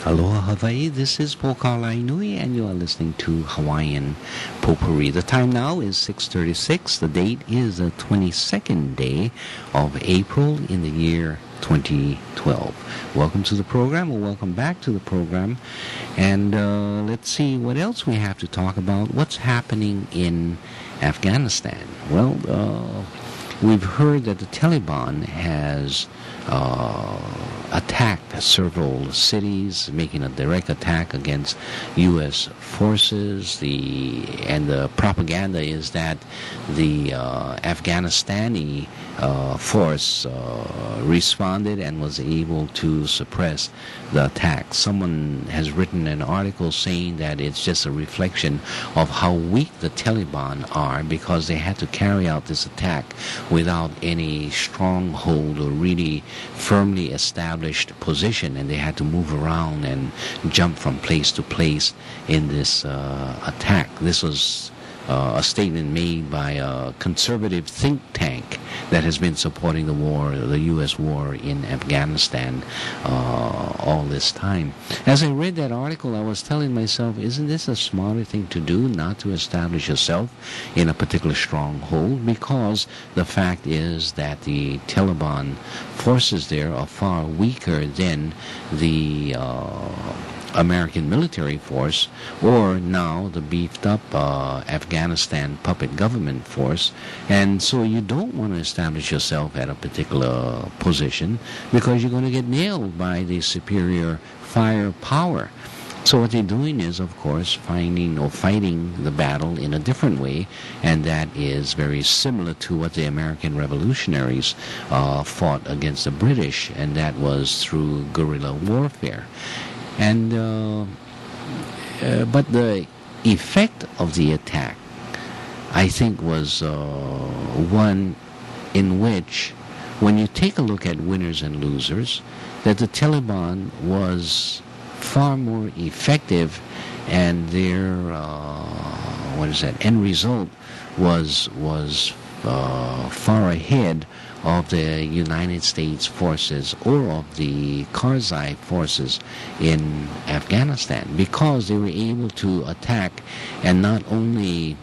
Aloha Hawaii, this is Pokala Inui and you are listening to Hawaiian Potppourri. The time now is 6:36. The date is the 22nd day of April in the year 2012. Welcome to the program, or welcome back to the program. And let's see what else we have to talk about. What's happening in Afghanistan? Well, we've heard that the Taliban has attacked several cities, making a direct attack against U.S. forces. And the propaganda is that the Afghanistani force responded and was able to suppress the attack. Someone has written an article saying that it's just a reflection of how weak the Taliban are, because they had to carry out this attack without any stronghold or really firmly established position, and they had to move around and jump from place to place in this attack. This was a statement made by a conservative think tank that has been supporting the war, the U.S. war in Afghanistan all this time. As I read that article, I was telling myself, isn't this a smarter thing to do, not to establish yourself in a particular stronghold? Because the fact is that the Taliban forces there are far weaker than the American military force, or now the beefed up Afghanistan puppet government force. And so you don't want to establish yourself at a particular position, because you're going to get nailed by the superior firepower. So what they're doing is, of course, fighting the battle in a different way, and that is very similar to what the American revolutionaries fought against the British, and that was through guerrilla warfare. And but the effect of the attack, I think, was one in which, when you take a look at winners and losers, that the Taliban was far more effective, and their end result was far ahead of the United States forces or of the Karzai forces in Afghanistan, because they were able to attack and not only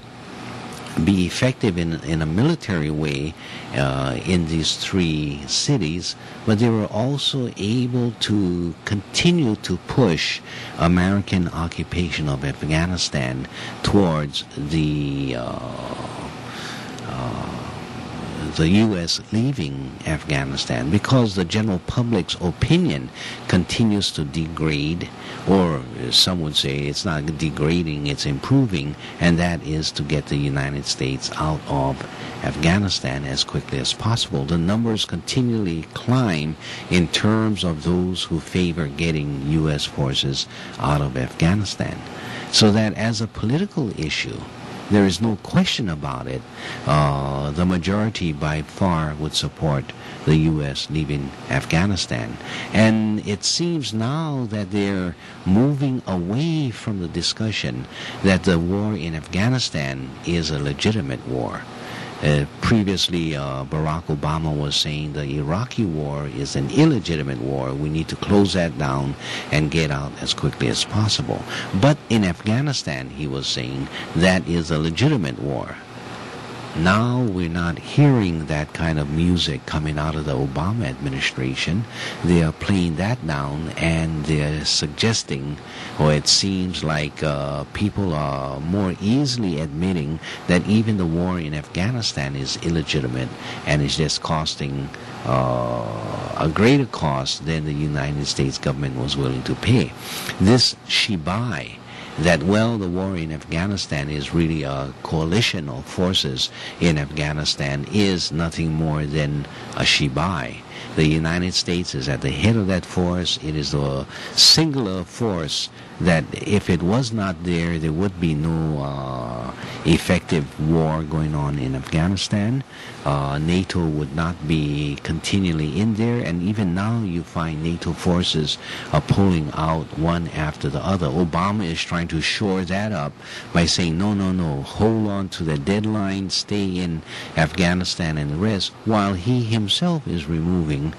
be effective in a military way in these three cities, but they were also able to continue to push American occupation of Afghanistan towards the U.S. leaving Afghanistan, because the general public's opinion continues to degrade, or some would say it's not degrading, it's improving, and that is to get the United States out of Afghanistan as quickly as possible. The numbers continually climb in terms of those who favor getting U.S. forces out of Afghanistan. So that as a political issue, there is no question about it. The majority by far would support the U.S. leaving Afghanistan. And it seems now that they're moving away from the discussion that the war in Afghanistan is a legitimate war. Previously, Barack Obama was saying the Iraqi war is an illegitimate war. We need to close that down and get out as quickly as possible. But in Afghanistan, he was saying that is a legitimate war. Now we're not hearing that kind of music coming out of the Obama administration. They are playing that down, and they're suggesting, or it seems like people are more easily admitting that even the war in Afghanistan is illegitimate and is just costing a greater cost than the United States government was willing to pay. This shibai, that, well, the war in Afghanistan is really a coalition of forces in Afghanistan, is nothing more than a shibai. The United States is at the head of that force. It is a singular force that, if it was not there, there would be no effective war going on in Afghanistan. NATO would not be continually in there, and even now you find NATO forces are pulling out one after the other. Obama is trying to shore that up by saying, no, hold on to the deadline, stay in Afghanistan and the rest, while he himself is removing removing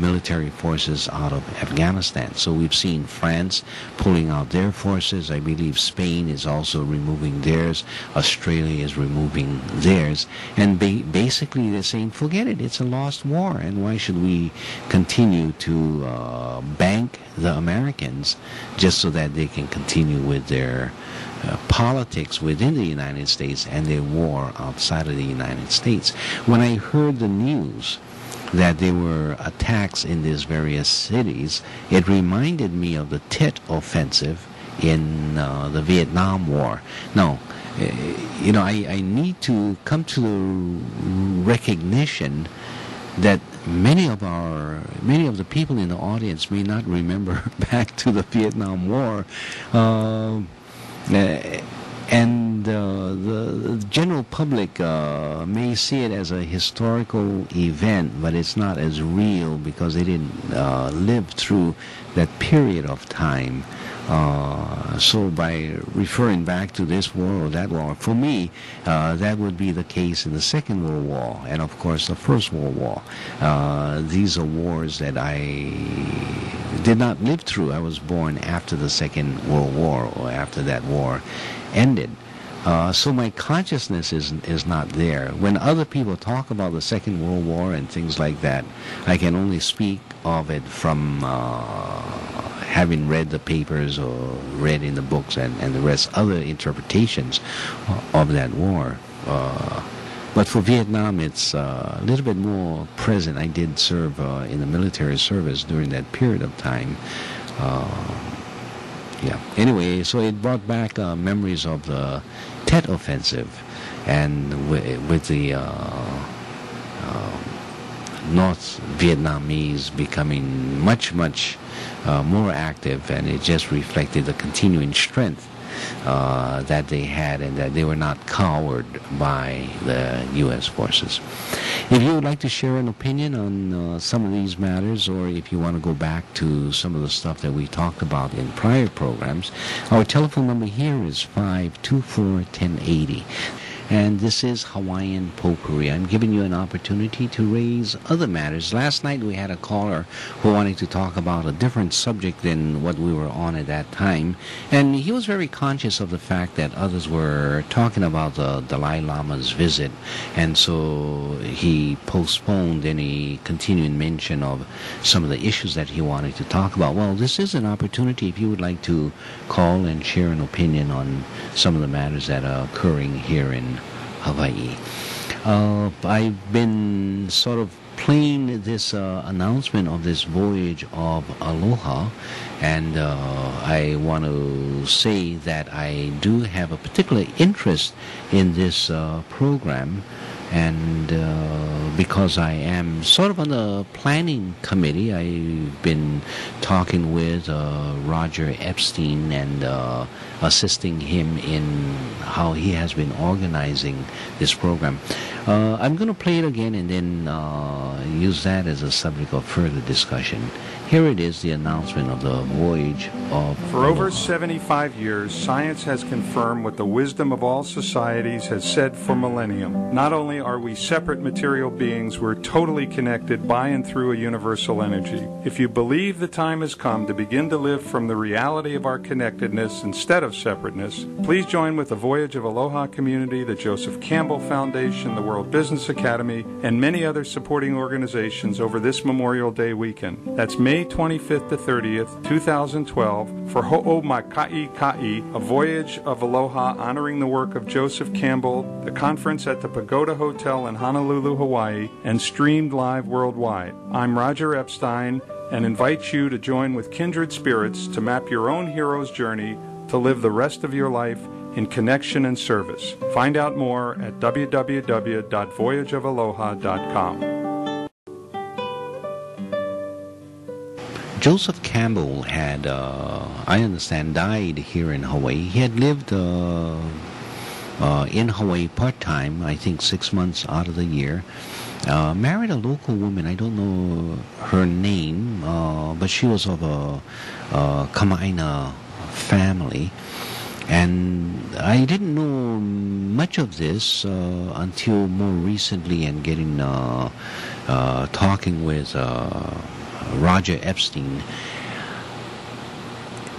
military forces out of Afghanistan. So we've seen France pulling out their forces. I believe Spain is also removing theirs. Australia is removing theirs. And basically they're saying, forget it, it's a lost war. And why should we continue to bank the Americans just so that they can continue with their politics within the United States and their war outside of the United States? When I heard the news that there were attacks in these various cities, it reminded me of the Tet Offensive in the Vietnam War. Now, I need to come to the recognition that many of the people in the audience may not remember back to the Vietnam War. And the general public may see it as a historical event, but it's not as real because they didn't live through that period of time. So by referring back to this war or that war, for me, that would be the case in the Second World War and, of course, the First World War. These are wars that I did not live through. I was born after the Second World War or after that war ended. So my consciousness is not there. When other people talk about the Second World War and things like that, I can only speak of it from having read the papers or read in the books and the rest, other interpretations of that war. But for Vietnam, it's a little bit more present. I did serve in the military service during that period of time. Anyway, so it brought back memories of the Tet Offensive, and with the North Vietnamese becoming much more active, and it just reflected the continuing strength that they had, and that they were not cowed by the U.S. forces. If you would like to share an opinion on some of these matters, or if you want to go back to some of the stuff that we talked about in prior programs, our telephone number here is 524-1080. And this is Hawaiian Potppourri. I'm giving you an opportunity to raise other matters. Last night we had a caller who wanted to talk about a different subject than what we were on at that time. And he was very conscious of the fact that others were talking about the Dalai Lama's visit. And so he postponed any continuing mention of some of the issues that he wanted to talk about. Well, this is an opportunity if you would like to call and share an opinion on some of the matters that are occurring here in Hawaii. I've been sort of playing this announcement of this Voyage of Aloha, and I want to say that I do have a particular interest in this program, and because I am sort of on the planning committee, I've been talking with Roger Epstein and assisting him in how he has been organizing this program. I'm going to play it again and then use that as a subject of further discussion. Here it is, the announcement of the Voyage of For Aloha. over 75 years, science has confirmed what the wisdom of all societies has said for millennium. Not only are we separate material beings, we're totally connected by and through a universal energy. If you believe the time has come to begin to live from the reality of our connectedness instead of separateness, please join with the Voyage of Aloha community, the Joseph Campbell Foundation, the World Business Academy, and many other supporting organizations over this Memorial Day weekend. That's May 25th to 30th, 2012, for Ho'omaka'i, a Voyage of Aloha honoring the work of Joseph Campbell, the conference at the Pagoda Hotel in Honolulu, Hawaii, and streamed live worldwide. I'm Roger Epstein, and invite you to join with kindred spirits to map your own hero's journey to live the rest of your life in connection and service. Find out more at www.voyageofaloha.com. Joseph Campbell had, I understand, died here in Hawaii. He had lived in Hawaii part-time, I think 6 months out of the year. Married a local woman, I don't know her name, but she was of a Kama'aina family. And I didn't know much of this until more recently, and getting talking with Roger Epstein.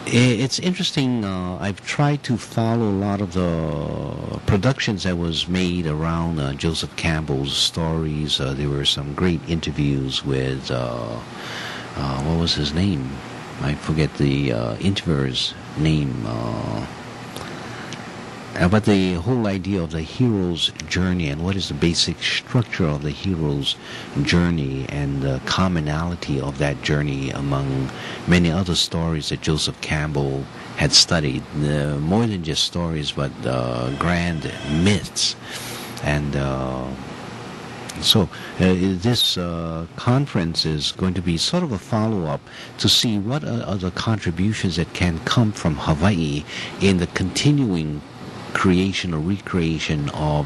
It's interesting. I've tried to follow a lot of the productions that was made around Joseph Campbell's stories. There were some great interviews with what was his name? I forget the interviewer's name. But the whole idea of the hero's journey and what is the basic structure of the hero's journey and the commonality of that journey among many other stories that Joseph Campbell had studied. More than just stories, but grand myths. And so this conference is going to be sort of a follow-up to see what are the contributions that can come from Hawaii in the continuing creation or recreation of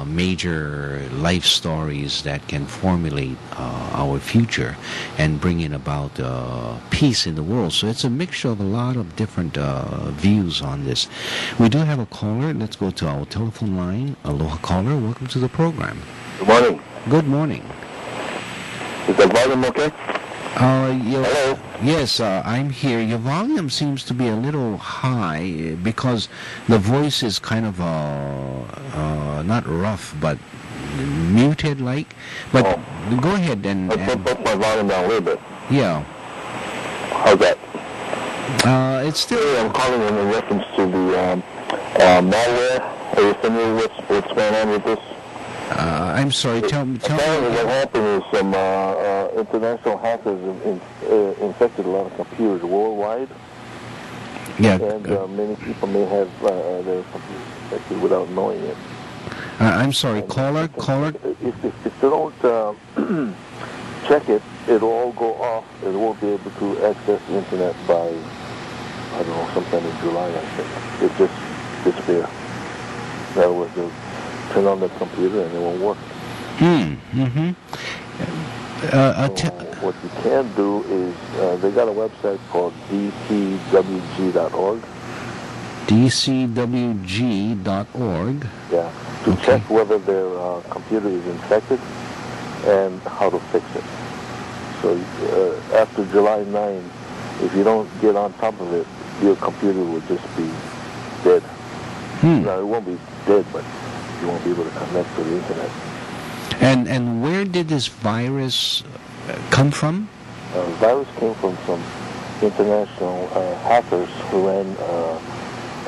major life stories that can formulate our future and bring in about peace in the world. So it's a mixture of a lot of different views on this. We do have a caller. Let's go to our telephone line. Aloha caller, welcome to the program. Good morning. Good morning. Is the volume okay? Hello? Yes, I'm here. Your volume seems to be a little high because the voice is kind of not rough, but muted like. But go ahead and... Let's put my volume down a little bit. Yeah. How's that? It's still... I'm calling in reference to the malware. Are you familiar with what's going on with this? I'm sorry, tell me... Apparently what happened is some international hackers infected a lot of computers worldwide. Yeah. And many people may have their computers infected without knowing it. I'm sorry, caller? If they don't check it, it'll all go off. It won't be able to access the internet by, I don't know, sometime in July, I think. It just disappear. In other words, they'll turn on the computer and it won't work. So what you can do is, they got a website called dcwg.org. dcwg.org. Yeah, to check whether their computer is infected and how to fix it. So after July 9, if you don't get on top of it, your computer will just be dead. Now, it won't be dead, but you won't be able to connect to the internet. And where did this virus come from? The virus came from some international hackers who ran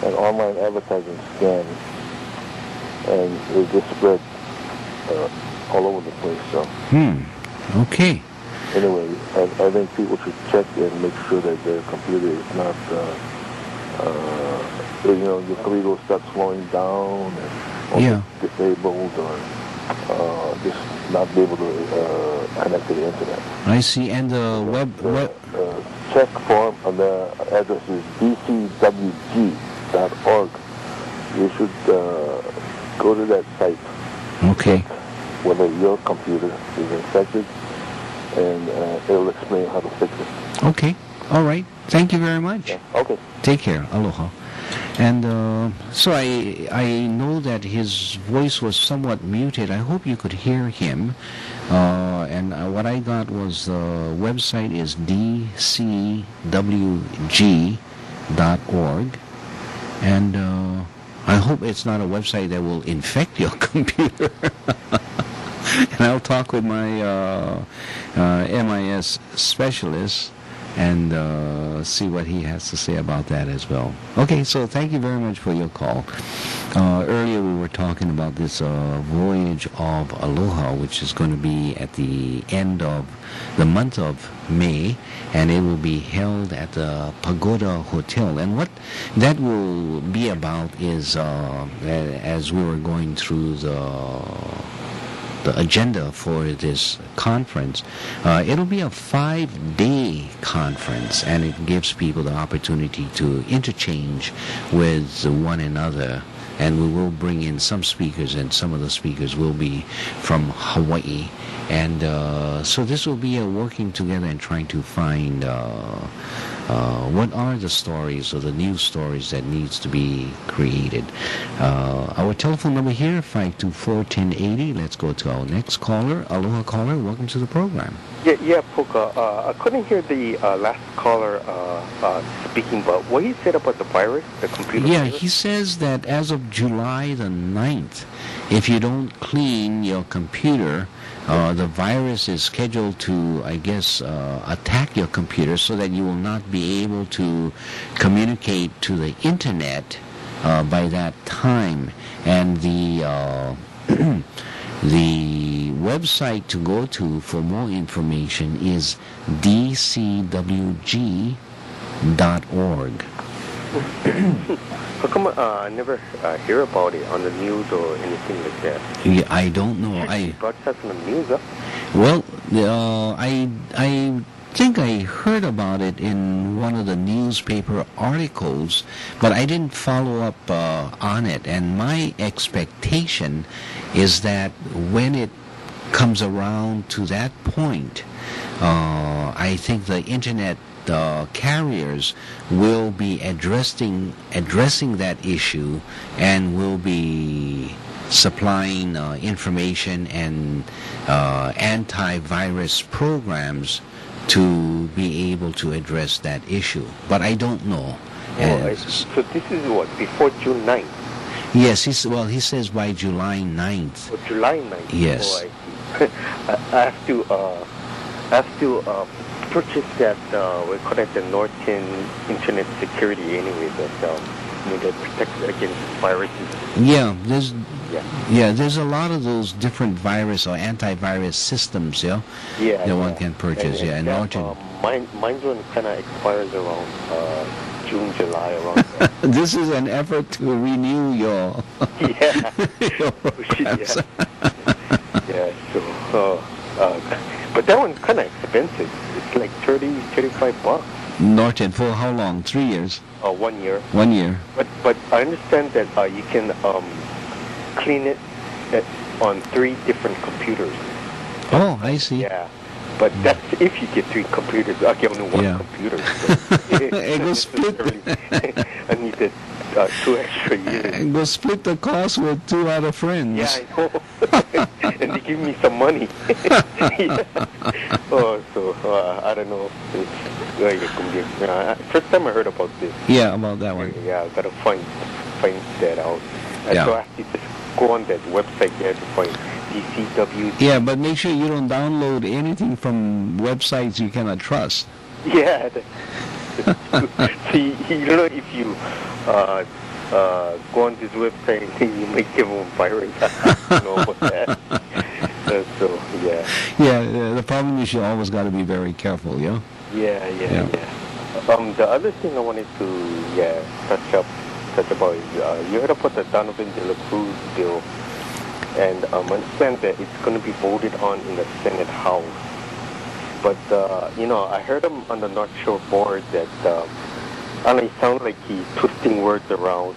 an online advertising scam, and it just spread all over the place. So. Okay. Anyway, I think people should check and make sure that their computer is not, your computer will start slowing down and disabled or just not be able to connect to the internet. I see. And the check form on the address is dcwg.org. You should go to that site. Okay. Whether your computer is infected, and it'll explain how to fix it. Okay. All right. Thank you very much. Yeah. Okay. Take care. Aloha. And so I know that his voice was somewhat muted. I hope you could hear him. And what I got was the website is dcwg.org. And I hope it's not a website that will infect your computer. And I'll talk with my MIS specialist and see what he has to say about that as well. Okay, so thank you very much for your call. Earlier we were talking about this Voyage of Aloha, which is going to be at the end of the month of May, and it will be held at the Pagoda Hotel. And what that will be about is, as we were going through the agenda for this conference, it'll be a 5-day conference, and it gives people the opportunity to interchange with one another. And we will bring in some speakers, and some of the speakers will be from Hawaii. And so this will be a working together and trying to find What are the stories or the news stories that needs to be created? Our telephone number here, 524-1080. Let's go to our next caller. Aloha caller, welcome to the program. Yeah, Puka. I couldn't hear the last caller speaking, but what he said about the virus, the computer virus? He says that as of July the 9th, if you don't clean your computer, the virus is scheduled to, I guess, attack your computer so that you will not be able to communicate to the internet by that time. And the the website to go to for more information is dcwg.org. How come I never hear about it on the news or anything like that? Yeah, I don't know. Broadcast on the news, huh? Well, I think I heard about it in one of the newspaper articles, but I didn't follow up on it. And my expectation is that when it comes around to that point, I think the internet carriers will be addressing that issue and will be supplying information and antivirus programs to be able to address that issue. But I don't know. So this is what, before June 9th? Yes, he says by July 9th. Oh, July 9th? Yes. Oh, I see. I have to purchase that, we call it the Norton Internet Security anyway, that protects against viruses. There's a lot of those different virus or antivirus systems, that one can purchase. And Norton. Mine's one kind of expires around June, July, around there. This is an effort to renew your. But that one's kind of expensive. It's like $35. Norton for how long? 3 years? 1 year. 1 year. But I understand that you can clean it on 3 different computers. Oh, I see. Yeah. But that's if you get 3 computers. I get only 1 computer. So it will split. I needed 2 extra years. And go split the cost with 2 other friends. Yeah, I know. And they give me some money. I don't know. First time I heard about this. Yeah, about that one. Yeah, I gotta find that out. So I have to just go on that website there to find DCW. Yeah, but make sure you don't download anything from websites you cannot trust. Yeah. See, if you go on this website, you might give them a virus. I don't know about that. The problem is you always got to be very careful, Yeah. The other thing I wanted to touch about is you heard about the Donovan De La Cruz bill, and I understand that it's going to be voted on in the Senate House. But I heard him on the North Shore board that it sounds like he's twisting words around,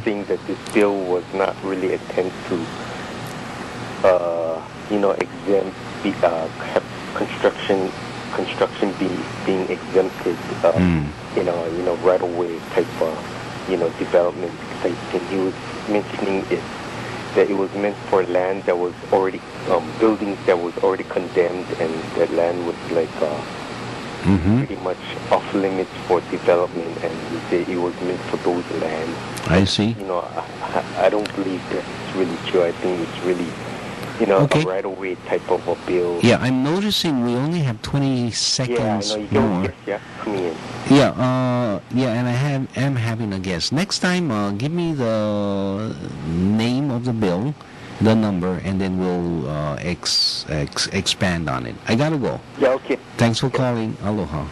saying that this bill was not really intended to exempt have construction being exempted, right away type development type thing. He was mentioning that it was meant for land that was already buildings that was already condemned, and that land was pretty much off limits for development, and he said it was meant for those lands. I see. I don't believe that's really true. I think it's really a right-away type of a bill. Yeah, I'm noticing we only have 20 seconds more. Coming in. And I am having a guess. Next time, give me the name of the bill, the number, and then we'll expand on it. I gotta go. Yeah, okay. Thanks for calling. Aloha.